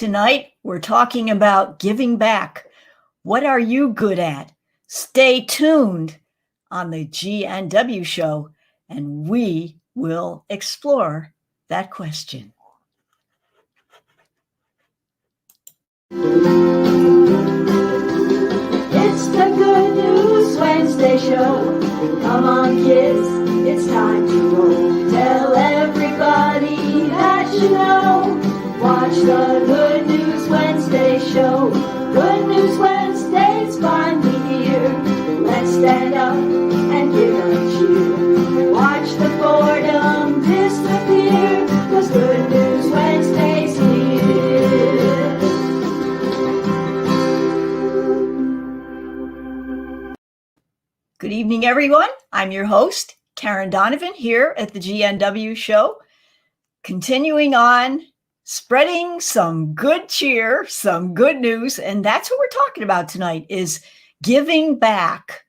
Tonight, we're talking about giving back. What are you good at? Stay tuned on the G.N.W show, and we will explore that question. It's the Good News Wednesday show. Come on, kids, it's time to roll. Tell everybody that you know. Watch the Good News Wednesday show. Good News Wednesday's finally here. Let's stand up and give a cheer. Watch the boredom disappear, 'cause Good News Wednesday's here. Good evening, everyone. I'm your host, Karen Donovan, here at the G.N.W show, continuing on spreading some good cheer, some good news, and that's what we're talking about tonight is giving back.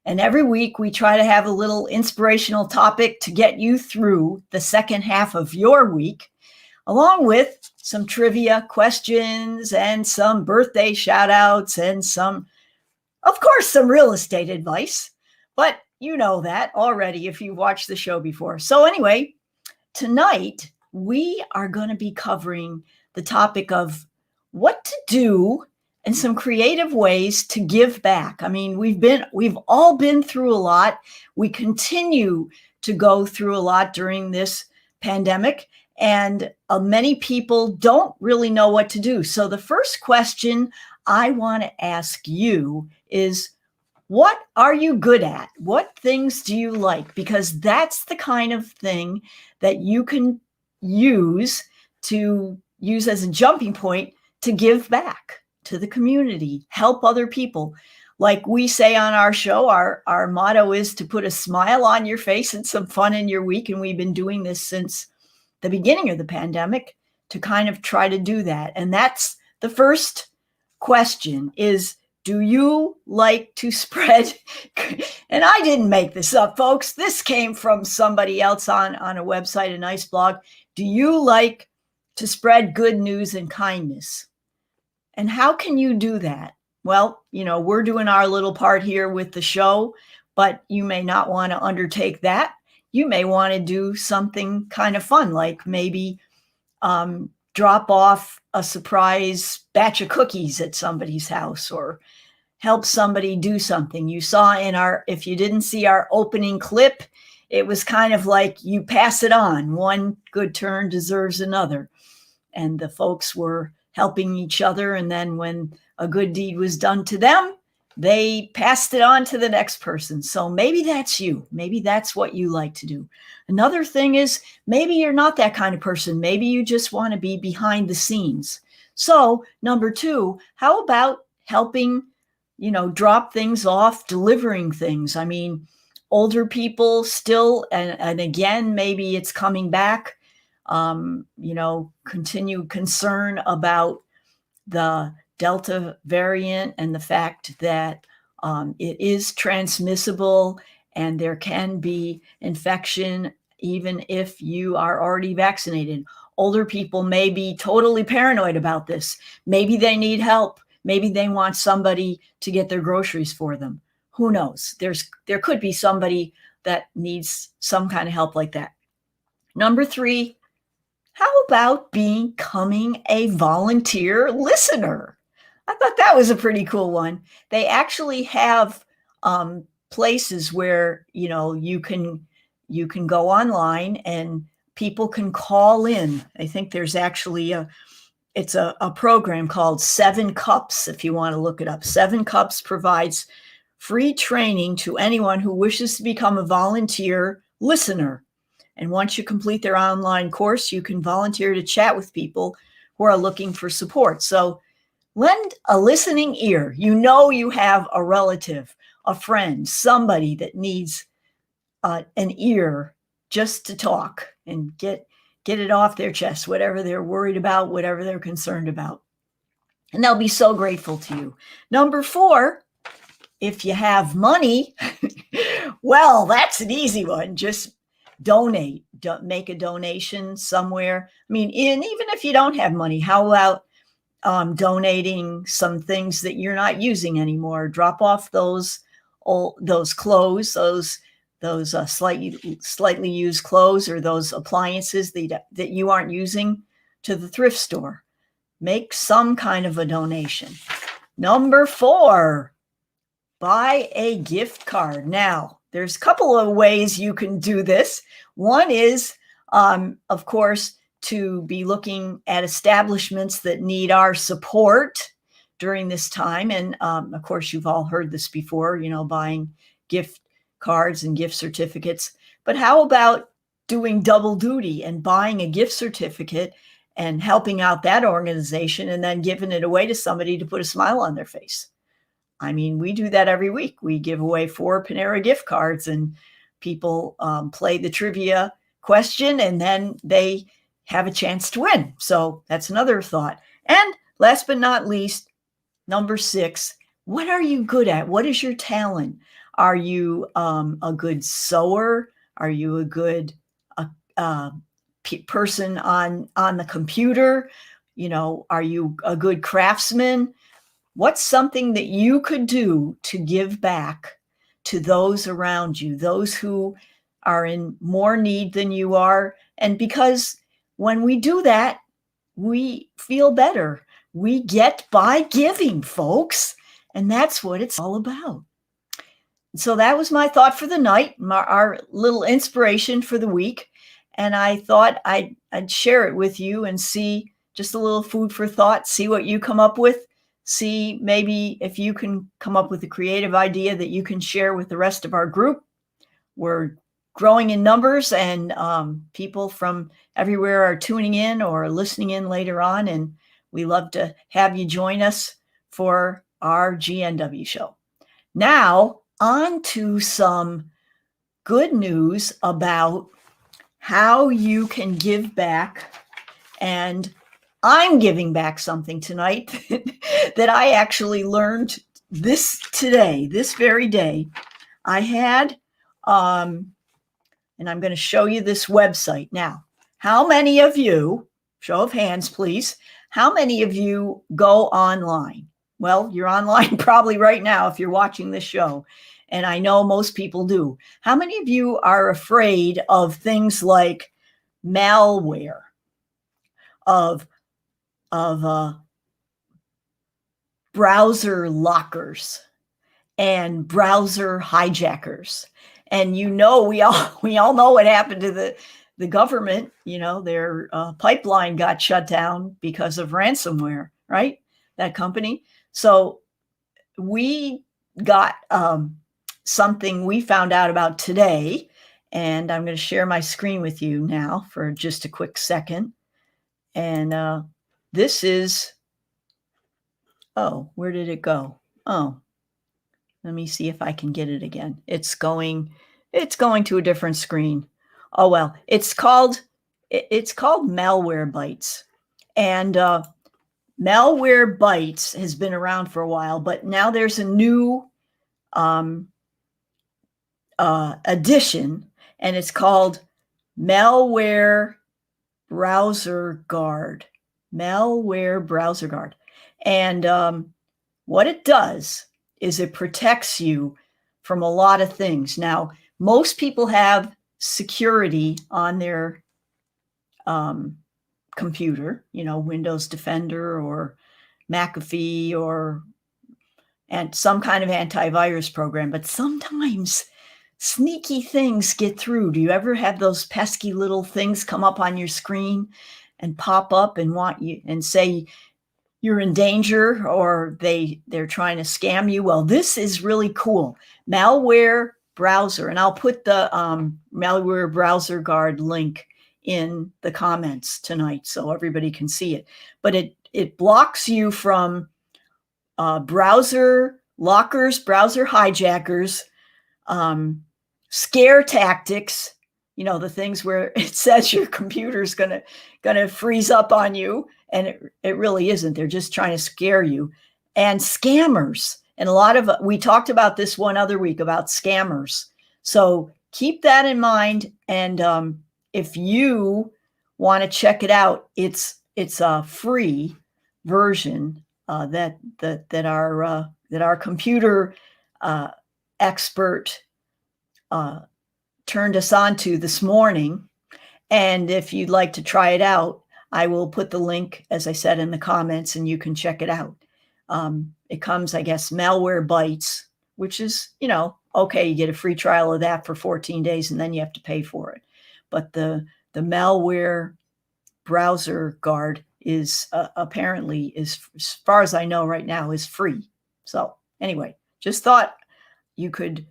And every week we try to have a little inspirational topic to get you through the second half of your week, along with some trivia questions and some birthday shout outs and some, of course, some real estate advice. But you know that already if you watched the show before. So anyway, tonight we are going to be covering the topic of what to do and some creative ways to give back. I mean, we've all been through a lot. We continue to go through a lot during this pandemic, and many people don't really know what to do. So the first question I want to ask you is, what are you good at? What things do you like? Because that's the kind of thing that you can use as a jumping point to give back to the community, help other people. Like we say on our show, our motto is to put a smile on your face and some fun in your week. And we've been doing this since the beginning of the pandemic to kind of try to do that. And that's the first question is, do you like to spread? And I didn't make this up, folks. This came from somebody else on a website, a nice blog. Do you like to spread good news and kindness? And how can you do that? Well, we're doing our little part here with the show, but you may not want to undertake that. You may want to do something kind of fun, like maybe drop off a surprise batch of cookies at somebody's house or help somebody do something. You saw if you didn't see our opening clip, it was kind of like you pass it on. One good turn deserves another. And the folks were helping each other. And then when a good deed was done to them, they passed it on to the next person. So maybe that's you. Maybe that's what you like to do. Another thing is maybe you're not that kind of person. Maybe you just want to be behind the scenes. So number 2, how about helping, drop things off, delivering things? I mean, older people still, and again, maybe it's coming back, continued concern about the Delta variant and the fact that it is transmissible and there can be infection even if you are already vaccinated. Older people may be totally paranoid about this. Maybe they need help. Maybe they want somebody to get their groceries for them. Who knows? There could be somebody that needs some kind of help like that. Number 3, how about becoming a volunteer listener? I thought that was a pretty cool one. They actually have places where you can go online and people can call in. I think there's actually it's a program called 7 Cups, if you want to look it up. 7 Cups provides free training to anyone who wishes to become a volunteer listener. And once you complete their online course, you can volunteer to chat with people who are looking for support. So lend a listening ear. You have a relative, a friend, somebody that needs an ear just to talk and get it off their chest, whatever they're worried about, whatever they're concerned about. And they'll be so grateful to you. Number 4, if you have money, well, that's an easy one. Just donate, make a donation somewhere. I mean, and even if you don't have money, how about donating some things that you're not using anymore. Drop off those clothes, those slightly used clothes, or those appliances that you aren't using, to the thrift store. Make some kind of a donation. Number 4, buy a gift card. Now, there's a couple of ways you can do this. One is, of course, to be looking at establishments that need our support during this time. And of course, you've all heard this before, buying gift cards and gift certificates. But how about doing double duty and buying a gift certificate and helping out that organization and then giving it away to somebody to put a smile on their face? I mean, we do that every week. We give away 4 Panera gift cards, and people play the trivia question, and then they have a chance to win. So that's another thought. And last but not least, number 6, what are you good at? What is your talent? Are you a good sewer? Are you a good person on the computer? Are you a good craftsman? What's something that you could do to give back to those around you, those who are in more need than you are? And because when we do that, we feel better. We get by giving, folks. And that's what it's all about. So that was my thought for the night, our little inspiration for the week. And I thought I'd share it with you and see, just a little food for thought, see what you come up with. See maybe if you can come up with a creative idea that you can share with the rest of our group. We're growing in numbers, and people from everywhere are tuning in or listening in later on. And we love to have you join us for our G.N.W show. Now, on to some good news about how you can give back. And I'm giving back something tonight that I actually learned this very day. I had, and I'm going to show you this website. Now, how many of you, show of hands, please, how many of you go online? Well, you're online probably right now if you're watching this show. And I know most people do. How many of you are afraid of things like malware, of browser lockers and browser hijackers? And we all know what happened to the government. Their pipeline got shut down because of ransomware, right? That company. So we got something we found out about today, and I'm going to share my screen with you now for just a quick second. And this is, where did it go? Let me see if I can get it again. It's going to a different screen. Oh, well, it's called Malware Bytes. And Malware Bytes has been around for a while, but now there's a new edition, and it's called Malware Browser Guard. Malware Browser Guard. And what it does is it protects you from a lot of things. Now, most people have security on their computer, Windows Defender or McAfee and some kind of antivirus program, but sometimes sneaky things get through. Do you ever have those pesky little things come up on your screen and pop up and want you and say you're in danger, or they're trying to scam you? Well, this is really cool. Malware Browser, and I'll put the Malware Browser Guard link in the comments tonight so everybody can see it. But it blocks you from browser lockers, browser hijackers, scare tactics, the things where it says your computer's gonna freeze up on you, and it really isn't. They're just trying to scare you. And scammers. And we talked about this one other week about scammers. So keep that in mind. And if you want to check it out, it's free. version that our computer expert turned us on to this morning. And if you'd like to try it out, I will put the link, as I said, in the comments, and you can check it out. It comes, I guess, Malware Bytes, which is, okay, you get a free trial of that for 14 days, and then you have to pay for it. But the Malware browser guard is apparently, as far as I know right now, is free. So anyway, just thought you could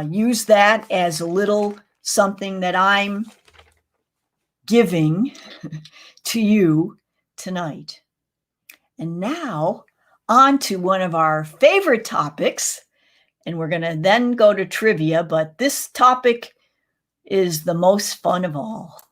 use that as a little something that I'm giving to you tonight. And now on to one of our favorite topics, and we're going to then go to trivia, but this topic is the most fun of all.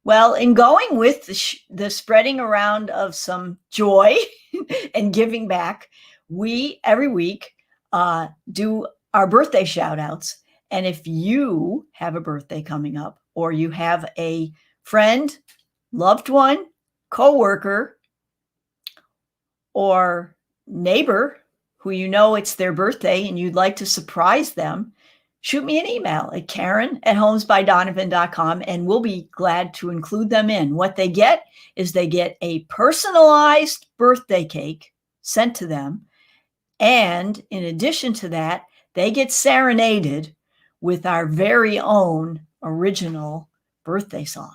Well, in going with the spreading around of some joy and giving back, we every week do our birthday shout outs. And if you have a birthday coming up, or you have a friend, loved one, coworker, or neighbor who it's their birthday and you'd like to surprise them, shoot me an email at Karen@homesbydonovan.com, and we'll be glad to include them in. What they get is they get a personalized birthday cake sent to them. And in addition to that, they get serenaded with our very own original birthday song,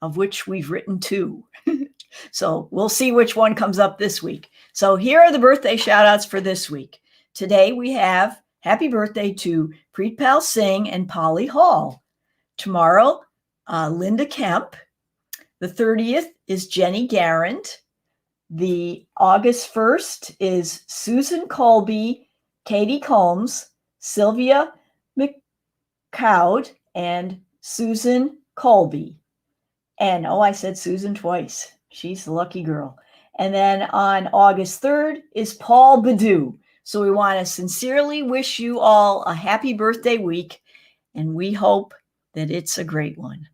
of which we've written 2. So we'll see which one comes up this week. So here are the birthday shout outs for this week. Today we have happy birthday to Preetpal Singh and Polly Hall. Tomorrow, Linda Kemp. The 30th is Jenny Garand. The August 1st is Susan Colby, Katie Combs, Sylvia McCowd, and Susan Colby. And I said Susan twice. She's the lucky girl. And then on August 3rd is Paul Badu. So we want to sincerely wish you all a happy birthday week, and we hope that it's a great one.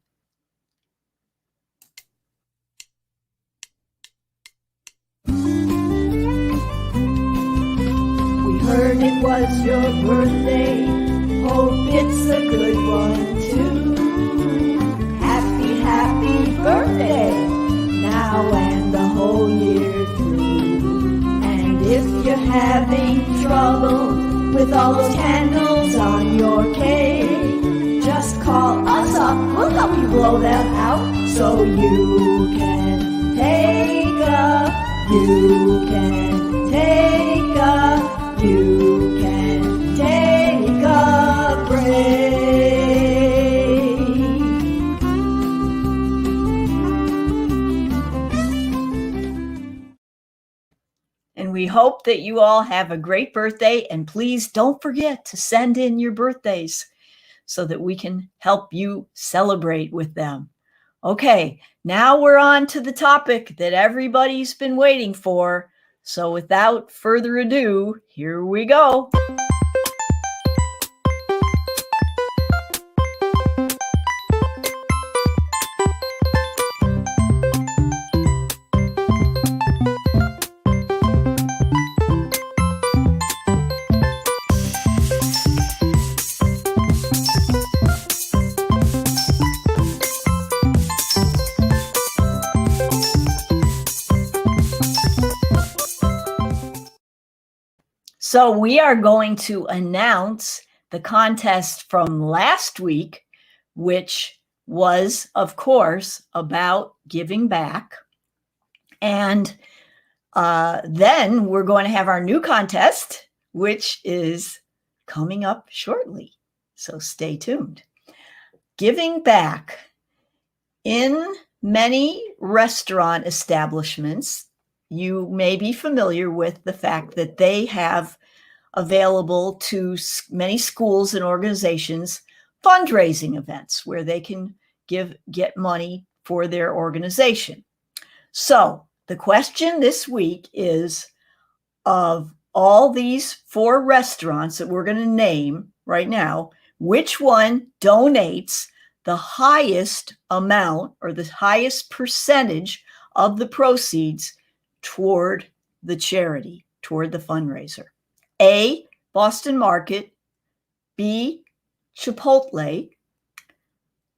We heard it was your birthday. Hope it's a good one too. Happy birthday, now and the whole year through. And if you're having trouble with all those candles on your cake, just call us up, we'll help you blow them out. So you can take a break. And we hope that you all have a great birthday. And please don't forget to send in your birthdays so that we can help you celebrate with them. Okay, now we're on to the topic that everybody's been waiting for. So without further ado, here we go. So we are going to announce the contest from last week, which was, of course, about giving back. And then we're going to have our new contest, which is coming up shortly. So stay tuned. Giving back. In many restaurant establishments, you may be familiar with the fact that they have available to many schools and organizations fundraising events where they can get money for their organization. So the question this week is, of all these 4 restaurants that we're going to name right now, which one donates the highest amount or the highest percentage of the proceeds toward the charity, toward the fundraiser? A, Boston Market, B, Chipotle,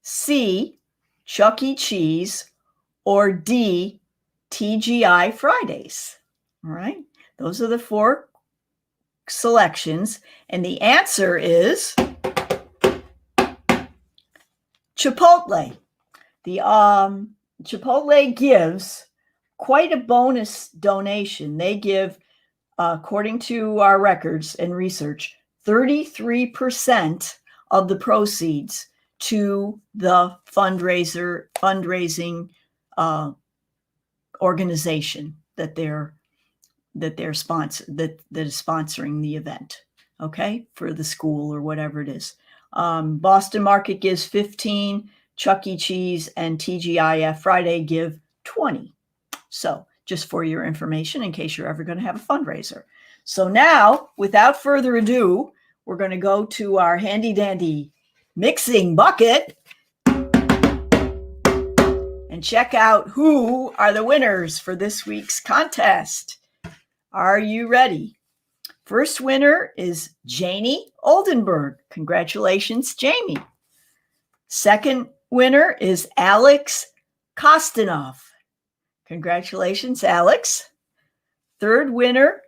C, Chuck E. Cheese, or D, TGI Fridays. All right, those are the 4 selections, and the answer is Chipotle. The Chipotle gives quite a bonus donation. They give, according to our records and research, 33% of the proceeds to the fundraising organization that is sponsoring the event, okay, for the school or whatever it is. Boston Market gives 15, Chuck E. Cheese and TGIF Friday give 20. So just for your information, in case you're ever going to have a fundraiser. So now, without further ado, we're going to go to our handy dandy mixing bucket and check out who are the winners for this week's contest. Are you ready? First winner is Janie Oldenburg. Congratulations, Jamie. Second winner is Alex Kostanov. Congratulations, Alex. Third winner,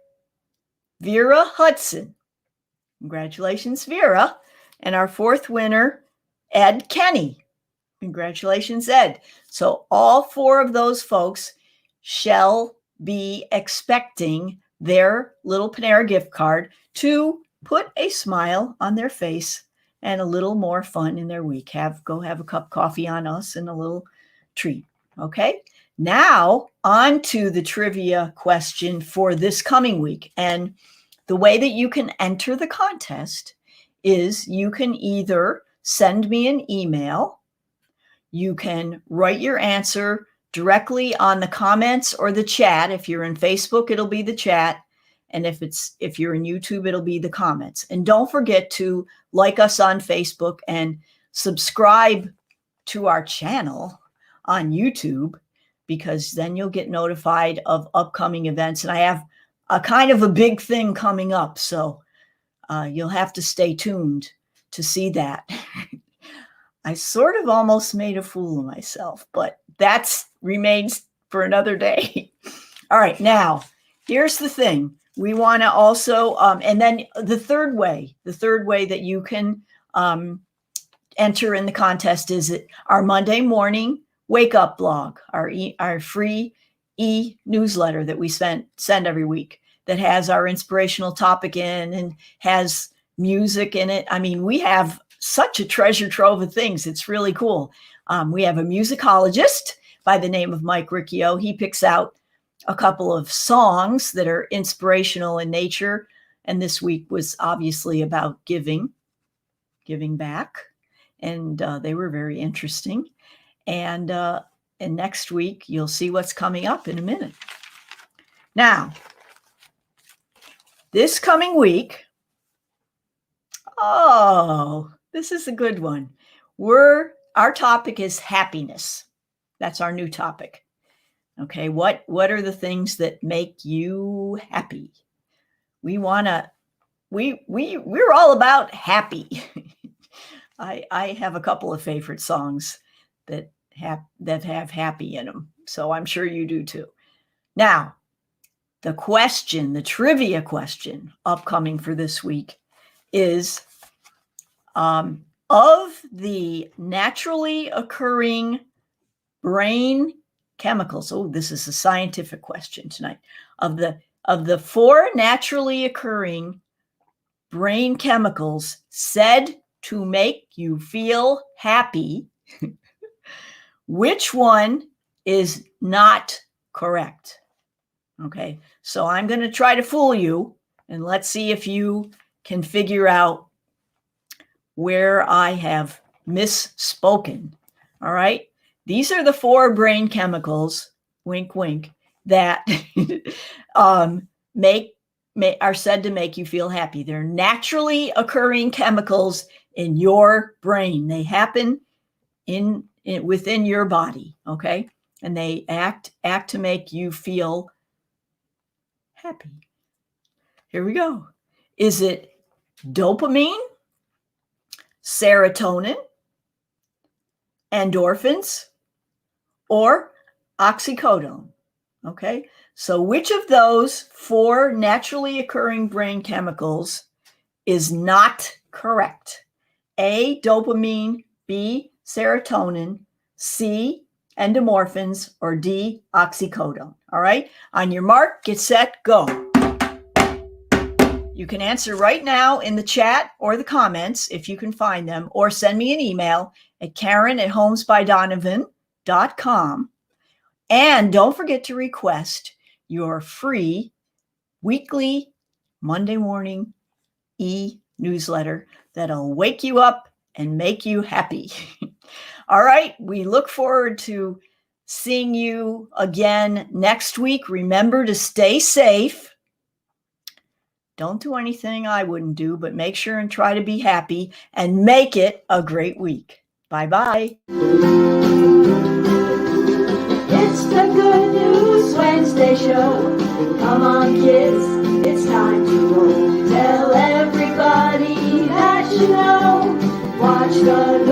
Vera Hudson. Congratulations, Vera. And our fourth winner, Ed Kenny. Congratulations, Ed. So all 4 of those folks shall be expecting their little Panera gift card to put a smile on their face and a little more fun in their week. Go have a cup of coffee on us and a little treat. Okay. Now on to the trivia question for this coming week. And the way that you can enter the contest is you can either send me an email, you can write your answer directly on the comments or the chat. If you're in Facebook, it'll be the chat. And if you're in YouTube, it'll be the comments. And don't forget to like us on Facebook and subscribe to our channel on YouTube, because then you'll get notified of upcoming events. And I have a kind of a big thing coming up. So you'll have to stay tuned to see that. I sort of almost made a fool of myself, but that remains for another day. All right, now, here's the thing. We want to also, and then the third way that you can enter in the contest is our Monday morning wake up blog, our free e-newsletter that we send every week that has our inspirational topic in and has music in it. I mean, we have such a treasure trove of things. It's really cool. We have a musicologist by the name of Mike Riccio. He picks out a couple of songs that are inspirational in nature. And this week was obviously about giving back. And they were very interesting. And next week, you'll see what's coming up in a minute. Now, this coming week, this is a good one. Our topic is happiness. That's our new topic. Okay, what are the things that make you happy? We're all about happy. I have a couple of favorite songs that have happy in them, so I'm sure you do too. Now, the trivia question upcoming for this week is, of the naturally occurring brain chemicals. Oh, this is a scientific question tonight. Of the 4 naturally occurring brain chemicals said to make you feel happy, which one is not correct? Okay, so I'm going to try to fool you, and let's see if you can figure out where I have misspoken. All right, these are the 4 brain chemicals, wink, wink, that are said to make you feel happy. They're naturally occurring chemicals in your brain. They happen within your body, okay? And they act to make you feel happy. Here we go. Is it dopamine, serotonin, endorphins, or oxycodone? Okay, so which of those 4 naturally occurring brain chemicals is not correct? A, dopamine, B, serotonin, C, endorphins, or D, oxycodone. All right, on your mark, get set, go. You can answer right now in the chat or the comments if you can find them, or send me an email at karen@homesbydonovan.com. And don't forget to request your free weekly Monday morning e-newsletter that'll wake you up and make you happy. All right, we look forward to seeing you again next week. Remember to stay safe. Don't do anything I wouldn't do, but make sure and try to be happy and make it a great week. Bye-bye. It's the Good News Wednesday show. Come on, kids, it's time to roll. Tell everybody that you know. Watch the